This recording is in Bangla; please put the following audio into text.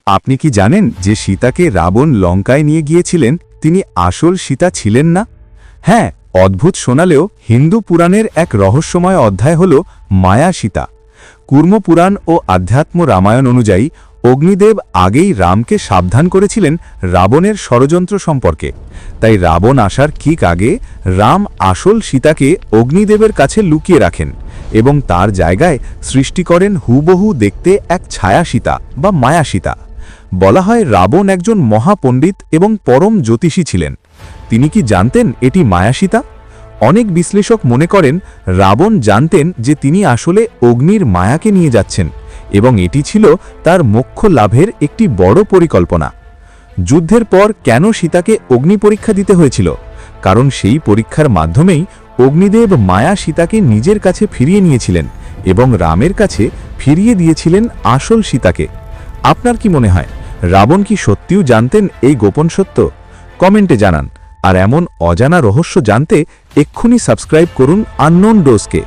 আপনি কি জানেন যে সীতাকে রাবণ লঙ্কায় নিয়ে গিয়েছিলেন তিনি আসল সীতা ছিলেন না? হ্যাঁ, অদ্ভুত শোনালেও হিন্দু পুরাণের এক রহস্যময় অধ্যায় হল মায়া সীতা। কুর্ম পুরাণ ও আধ্যাত্ম রামায়ণ অনুযায়ী অগ্নিদেব আগেই রামকে সাবধান করেছিলেন রাবণের ষড়যন্ত্র সম্পর্কে। তাই রাবণ আসার ঠিক আগে রাম আসল সীতাকে অগ্নিদেবের কাছে লুকিয়ে রাখেন এবং তার জায়গায় সৃষ্টি করেন হুবহু দেখতে এক ছায়া সীতা বা মায়া সীতা। বলা হয় রাবণ একজন মহাপণ্ডিত এবং পরম জ্যোতিষী ছিলেন। তিনি কি জানতেন এটি মায়া সীতা? অনেক বিশ্লেষক মনে করেন রাবণ জানতেন যে তিনি আসলে অগ্নির মায়াকে নিয়ে যাচ্ছেন এবং এটি ছিল তার মোক্ষ লাভের একটি বড় পরিকল্পনা। যুদ্ধের পর কেন সীতাকে অগ্নি পরীক্ষা দিতে হয়েছিল? কারণ সেই পরীক্ষার মাধ্যমেই অগ্নিদেব মায়া সীতাকে নিজের কাছে ফিরিয়ে নিয়েছিলেন এবং রামের কাছে ফিরিয়ে দিয়েছিলেন আসল সীতাকে। আপনার কি মনে হয় রাবণ কি সত্যিও জানতেন এই গোপন সত্য? কমেন্টে জানান। আর এমন অজানা রহস্য জানতে এক্ষুনি সাবস্ক্রাইব করুন আননোন ডোজকে।